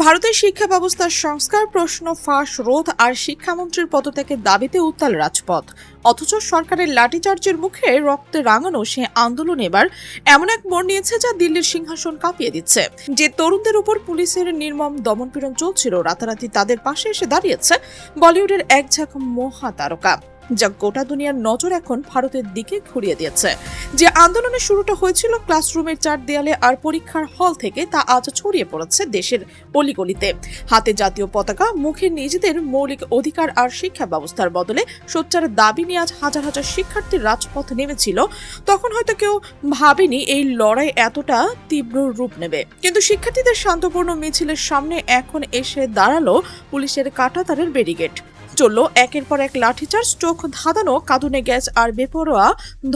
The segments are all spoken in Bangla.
ভারতের শিক্ষা ব্যবস্থার সংস্কার, প্রশ্ন ফাঁস রোধ আর শিক্ষামন্ত্রীর পদত্যাগের দাবিতে উত্তাল রাজপথ। অথচ সরকারের লাঠিচার্জের মুখে রক্তে রাঙানো সে আন্দোলন এবার এমন এক মোড় নিয়েছে যা দিল্লির সিংহাসন কাঁপিয়ে দিচ্ছে। যে তরুণদের উপর পুলিশের নির্মম দমনপীড়ন চলছিল, রাতারাতি তাদের পাশে এসে দাঁড়িয়েছে বলিউডের এক ঝাঁক মহাতারকা, যা গোটা দুনিয়ার নজর এখন ভারতের দিকে ঘুরিয়ে দিয়েছে। যে আন্দোলনের শুরুটা হয়েছিল ক্লাসরুমের চার দেয়ালে আর পরীক্ষার হল থেকে, তা আজ ছড়িয়ে পড়েছে দেশের অলিগলিতে। হাতে জাতীয় পতাকা, মুখে নিজেদের মৌলিক অধিকার আর শিক্ষা ব্যবস্থার বদলে সোচ্চার দাবি নিয়ে আজ হাজার হাজার শিক্ষার্থীর রাজপথ নেমেছিল। তখন হয়তো কেউ ভাবেনি এই লড়াই এতটা তীব্র রূপ নেবে, কিন্তু শিক্ষার্থীদের শান্তপূর্ণ মিছিলের সামনে এখন এসে দাঁড়ালো পুলিশের কাঁটাতারের ব্যারিকেড। চলল একের পর এক লাঠিচার্জ, চোখ ধাঁধানো কাঁদুনে গ্যাস আর বেপরোয়া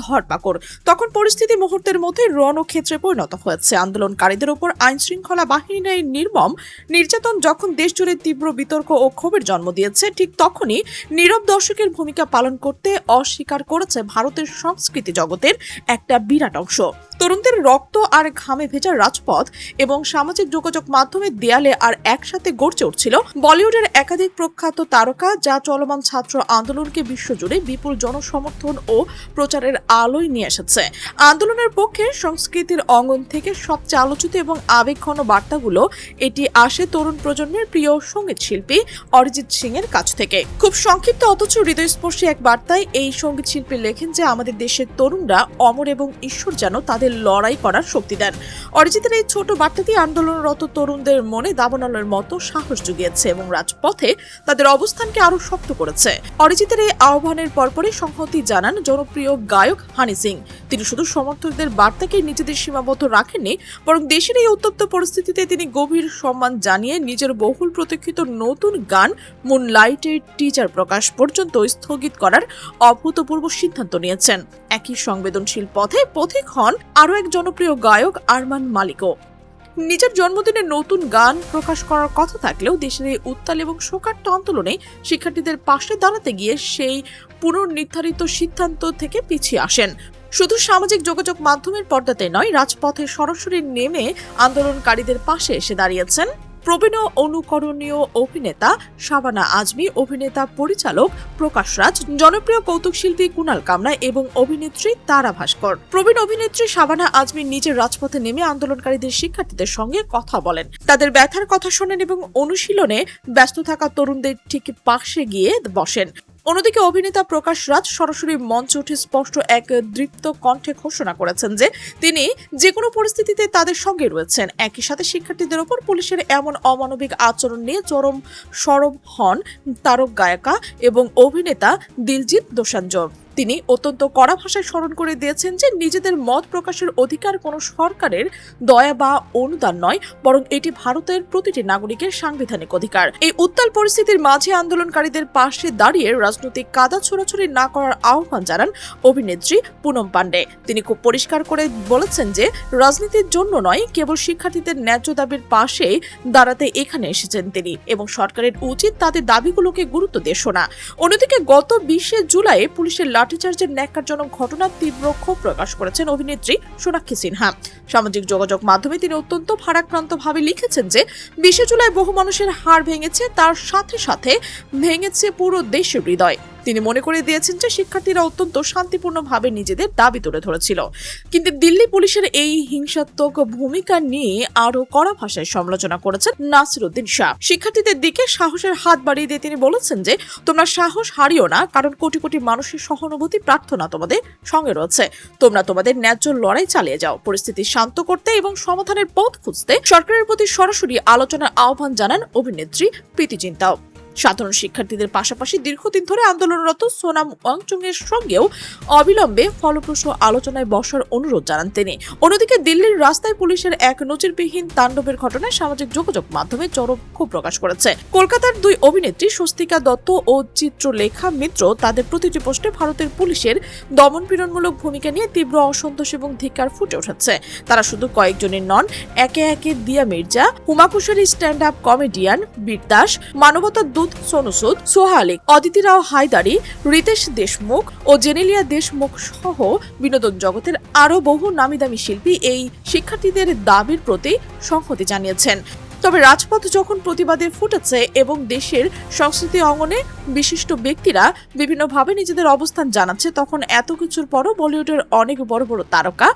ধরপাকড়। তখন পরিস্থিতি মুহূর্তের মধ্যে রণক্ষেত্রে পরিণত হয়েছে। আন্দোলনকারীদের উপর আইন শৃঙ্খলা বাহিনীর নির্মম নির্যাতন যখন দেশজুড়ে তীব্র বিতর্ক ও ক্ষোভের জন্ম দিয়েছে, ঠিক তখনই নীরব দর্শকের ভূমিকা পালন করতে অস্বীকার করেছে ভারতের সংস্কৃতি জগতের একটা বিরাট অংশ। তরুণদের রক্ত আর ঘামে ভেজা রাজপথ এবং সামাজিক যোগাযোগ মাধ্যমের দেয়ালে আর একসাথে গড়ে উঠছিল বলিউডের একাধিক প্রখ্যাত তারকা, যা চলমান ছাত্র আন্দোলনকে বিশ্বজুড়ে বিপুল জনসমর্থন ও প্রচারের আলোয় নিয়ে এসেছে। আন্দোলনের পক্ষে সংস্কৃতির অঙ্গন থেকে সবচেয়ে আলোচিত এবং আবেগঘন বার্তাগুলো এটি আসে তরুণ প্রজন্মের প্রিয় সঙ্গীত শিল্পী অরিজিৎ সিং এর কাছ থেকে। খুব সংক্ষিপ্ত অথচ হৃদয়স্পর্শী এক বার্তায় এই সঙ্গীত শিল্পী লেখেন যে আমাদের দেশের তরুণরা অমর এবং ঈশ্বর যেন তাদের লড়াই করার শক্তি দেন। অরিজিতের এই ছোট বার্তাটি আন্দোলনরত তরুণদের মনে দাবানলের মতো সাহস জুগিয়েছে এবং রাজপথে তাদের অবস্থানকে আরো শক্ত করেছে। অরিজিতের এই আহ্বানের পরপরই সংহতি জানান জনপ্রিয় গায়ক হানি সিং। তিনি শুধু সমর্থকদের বার্তাকে নিজেদের সীমাবদ্ধ রাখেননি, বরং দেশের এই উত্তপ্ত পরিস্থিতিতে তিনি গভীর সম্মান জানিয়ে নিজের বহুল প্রতীক্ষিত নতুন গান মুনলাইটের টিজার প্রকাশ পর্যন্ত স্থগিত করার অভূতপূর্ব সিদ্ধান্ত নিয়েছেন। একই সংবেদনশীল পথে পথিক হন আরও এক জনপ্রিয় গায়ক আরমান মালিকও। নিজের জন্মদিনে নতুন গান প্রকাশ করার কথা থাকলেও দেশের এই উত্তাল এবং শোকার্ত আন্দোলনে শিক্ষার্থীদের পাশে দাঁড়াতে গিয়ে সেই পুনর্নির্ধারিত সিদ্ধান্ত থেকে পিছিয়ে আসেন। শুধু সামাজিক যোগাযোগ মাধ্যমের পর্দাতে নয়, রাজপথে সরাসরি নেমে আন্দোলনকারীদের পাশে এসে দাঁড়িয়েছেন প্রবীণ অনুকরণীয় অভিনেতা শাবানা আজমি, অভিনেতা পরিচালক প্রকাশ রাজ, জনপ্রিয় কৌতুক শিল্পী কুনাল কামরা এবং অভিনেত্রী তারা ভাস্কর। প্রবীণ অভিনেত্রী শাবানা আজমি নিজের রাজপথে নেমে আন্দোলনকারীদের শিক্ষার্থীদের সঙ্গে কথা বলেন, তাদের ব্যথার কথা শোনেন এবং অনুশীলনে ব্যস্ত থাকা তরুণদের ঠিক পাশে গিয়ে বসেন। অন্যদিকে অভিনেতা প্রকাশ রাজ সরাসরি মঞ্চে উঠে স্পষ্ট এক দৃপ্ত কণ্ঠে ঘোষণা করেছেন যে তিনি যে কোনো পরিস্থিতিতে তাদের সঙ্গে রয়েছেন। একই সাথে শিক্ষার্থীদের ওপর পুলিশের এমন অমানবিক আচরণ নিয়ে চরম সরব হন তারক গায়িকা এবং অভিনেতা দিলজিৎ দোসাঞ্জ। তিনি অত্যন্ত কড়া ভাষায় স্মরণ করে দিয়েছেন যে নিজেদের মত প্রকাশের অধিকার কোনো সরকারের দয়া বা অনুদান নয়, বরং এটি ভারতের প্রতিটি নাগরিকের সাংবিধানিক অধিকার। এই উত্তাল পরিস্থিতির মাঝে আন্দোলনকারীদের পাশে দাঁড়িয়ে রাজনৈতিক কাদা ছোড়াছুড়ি না করার আহ্বান জানান অভিনেত্রী পুনম পান্ডে। তিনি খুব পরিষ্কার করে বলেছেন যে রাজনীতির জন্য নয়, কেবল শিক্ষার্থীদের ন্যায্য দাবির পাশে দাঁড়াতে এখানে এসেছেন তিনি, এবং সরকারের উচিত তাদের দাবিগুলোকে গুরুত্ব দিয়ে শোনা। অন্যদিকে গত 20 জুলাই পুলিশের লাঠিচার্জের ন্যাক্কারজনক ঘটনার তীব্র ক্ষোভ প্রকাশ করেছেন অভিনেত্রী সোনাক্ষী সিনহা। সামাজিক যোগাযোগ মাধ্যমে তিনি অত্যন্ত ভারাক্রান্তভাবে লিখেছেন যে 20 জুলাই বহু মানুষের হাড় ভেঙেছে, তার সাথে সাথে ভেঙেছে পুরো দেশের হৃদয়। তিনি মনে করে দিয়েছেন যে শিক্ষার্থীরা অত্যন্ত শান্তিপূর্ণভাবে নিজেদের দাবি তুলে ধরেছিল, কিন্তু দিল্লি পুলিশের এই হিংসাত্মক ভূমিকা নিয়ে আরো কড়া ভাষায় সমালোচনা করেছেন নাসিরউদ্দিন শাহ। শিক্ষার্থীদের দিকে সাহসের হাত বাড়িয়ে দিয়ে তিনি বলেছেন যে তোমরা সাহস হারিও না, কারণ কোটি কোটি মানুষের সহানুভূতি প্রার্থনা তোমাদের সঙ্গে রয়েছে। তোমরা তোমাদের ন্যায্য লড়াই চালিয়ে যাও। পরিস্থিতি শান্ত করতে এবং সমাধানের পথ খুঁজতে সরকারের প্রতি সরাসরি আলোচনার আহ্বান জানান অভিনেত্রী প্রীতি জিন্তাও। সাধারণ শিক্ষার্থীদের পাশাপাশি দীর্ঘদিন ধরে আন্দোলনরত সোনাম ওয়াংচুং এর সঙ্গেও অবিলম্বে ফলপ্রসূ আলোচনায় বসার অনুরোধ জানান তিনি। অন্যদিকে দিল্লির রাস্তায় পুলিশের এক নজিরবিহীন তাণ্ডবের ঘটনায় সামাজিক যোগাযোগ মাধ্যমে চরম ক্ষোভ প্রকাশ করেছে। কলকাতার দুই অভিনেত্রী স্বস্তিকা দত্ত ও চিত্রলেখা মিত্র তাদের প্রতিটি পোস্টে ভারতের পুলিশের দমনপীড়নমূলক ভূমিকা নিয়ে তীব্র অসন্তোষ এবং ধিক্কার ফুটে উঠেছে। তারা শুধু কয়েকজনের নন, একে একে দিয়া মির্জা, হুমা কুশারি, স্ট্যান্ড আপ কমেডিয়ান বীর দাস, মানবতার দূত সোনু সুদ, সোহালিক, অদিতি রাও হায়দারি, রিতেশ দেশমুখ ও জেনেলিয়া দেশমুখ সহ বিনোদন জগতের আরো বহু নামি দামি শিল্পী এই শিক্ষার্থীদের দাবির প্রতি সংহতি জানিয়েছেন। তবে রাজপথ যখন প্রতিবাদে ফুটেছে এবং দেশের সংস্কৃতি অঙ্গনে বিশিষ্ট ব্যক্তিরা বিভিন্নভাবে নিজেদের অবস্থান জানাচ্ছে, তখন এত কিছুর পরও বলিউডের অনেক বড় বড় তারকা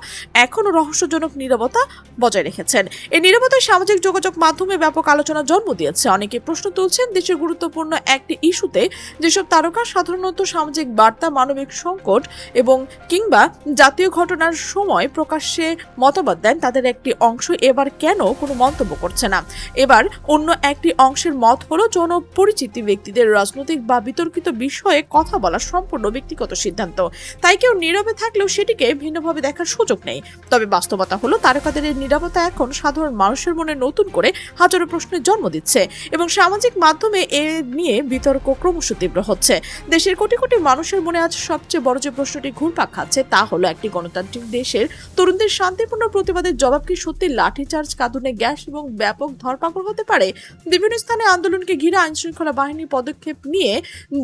এখনো রহস্যজনক নীরবতা বজায় রেখেছেন। এই নীরবতা সামাজিক যোগাযোগ মাধ্যমে ব্যাপক আলোচনা জন্ম দিয়েছে। অনেকে প্রশ্ন তুলছেন, দেশের গুরুত্বপূর্ণ একটি ইস্যুতে যেসব তারকা সাধারণত সামাজিক বার্তা, মানবিক সংকট এবং কিংবা জাতীয় ঘটনার সময় প্রকাশ্যে মতামত দেন, তাদের একটি অংশ এবার কেন কোনো মন্তব্য করছে না। এবার অন্য একটি অংশের মত হলো, জনপরিচিতি ব্যক্তিদের রাজনৈতিক বা বিতর্কিত বিষয়ে কথা বলা সম্পূর্ণ ব্যক্তিগত সিদ্ধান্ত, তাই কেউ নীরবে থাকলেও সেটিকে ভিন্নভাবে দেখার সুযোগ নেই। তবে বাস্তবতা হলো, তারকাদের এই নীরবতা এখন সাধারণ মানুষের মনে নতুন করে হাজারো প্রশ্নের জন্ম দিচ্ছে এবং সামাজিক মাধ্যমে এ নিয়ে বিতর্ক ক্রমশ তীব্র হচ্ছে। দেশের কোটি কোটি মানুষের মনে আজ সবচেয়ে বড় যে প্রশ্নটি ঘুরপাক খাচ্ছে তা হলো, একটি গণতান্ত্রিক দেশের তরুণদের শান্তিপূর্ণ প্রতিবাদের জবাব কি সত্যি লাঠিচার্জ, কাঁদুনে গ্যাস এবং ব্যাপক ধরপাকড় হতে পারে? বিভিন্ন স্থানে আন্দোলনকে ঘিরে আইনশৃঙ্খলা বাহিনীর পদক্ষেপ নিয়ে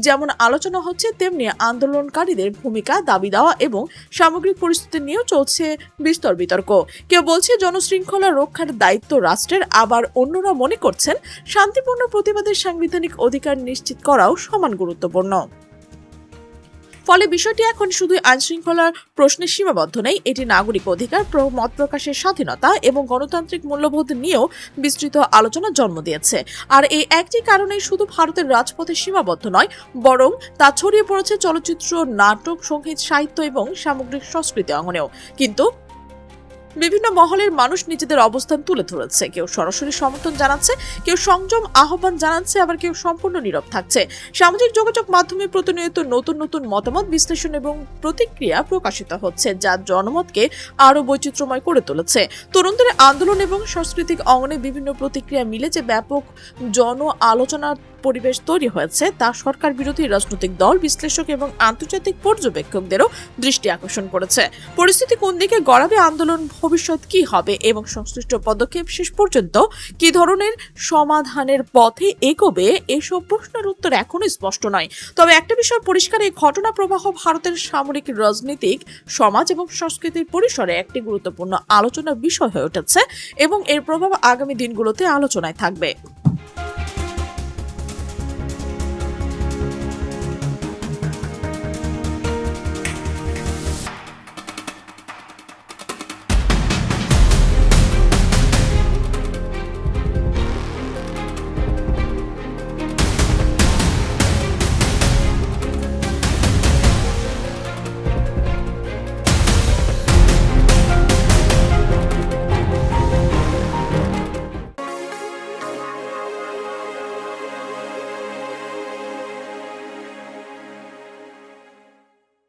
যেমন আলোচনা হচ্ছে, তেমনি আন্দোলনকারীদের ভূমিকা, দাবি দেওয়া এবং সামগ্রিক পরিস্থিতি নিয়েও চলছে বিস্তর বিতর্ক। কেউ বলছে জনশৃঙ্খলা রক্ষার দায়িত্ব রাষ্ট্রের, আবার অন্যরা মনে করছেন শান্তিপূর্ণ প্রতিবাদের সাংবিধানিক অধিকার নিশ্চিত করাও সমান গুরুত্বপূর্ণ। ফলে বিষয়টি এখন শুধু আইনশৃঙ্খলার প্রশ্নে সীমাবদ্ধ নেই, এটি নাগরিক অধিকার, মত প্রকাশের স্বাধীনতা এবং গণতান্ত্রিক মূল্যবোধ নিয়েও বিস্তৃত আলোচনা জন্ম দিয়েছে। আর এই একটি কারণে শুধু ভারতের রাজপথে সীমাবদ্ধ নয়, বরং তা ছড়িয়ে পড়েছে চলচ্চিত্র, নাটক, সংগীত, সাহিত্য এবং সামগ্রিক সংস্কৃতি অঙ্গনেও। কিন্তু বিভিন্ন মহলের মানুষ নিজেদের অবস্থান তুলে ধরেছে। কেউ সরাসরি সমর্থন জানাচ্ছে, কেউ সংযম আহ্বান জানাচ্ছে, আবার কেউ সম্পূর্ণ নীরব থাকছে। সামাজিক যোগাযোগ মাধ্যমে প্রতিনিয়ত নতুন নতুন মতামত, বিশ্লেষণ এবং প্রতিক্রিয়া প্রকাশিত হচ্ছে, যা জনমতকে আরো বৈচিত্র্যময় করে তুলেছে। তরুণদের আন্দোলন এবং সাংস্কৃতিক অঙ্গনে বিভিন্ন প্রতিক্রিয়া মিলে যে ব্যাপক জন আলোচনার পরিবেশ তৈরি হয়েছে, তা সরকার বিরোধী রাজনৈতিক দল, বিশ্লেষক এবং আন্তর্জাতিক পর্যবেক্ষকদেরও দৃষ্টি আকর্ষণ করেছে। পরিস্থিতি কোন দিকে গড়াবে, আন্দোলন ভবিষ্যৎ কি হবে এবং সংশ্লিষ্ট পদক্ষেপ শেষ পর্যন্ত কি ধরনের সমাধানের পথে এগোবে, এসব প্রশ্নের উত্তর এখনো স্পষ্ট নয়। তবে একটা বিষয় পরিষ্কার, এই ঘটনা প্রবাহ ভারতের সামরিক, রাজনৈতিক, সমাজ এবং সংস্কৃতির পরিসরে একটি গুরুত্বপূর্ণ আলোচনার বিষয় হয়ে উঠেছে এবং এর প্রভাব আগামী দিনগুলোতে আলোচনায় থাকবে।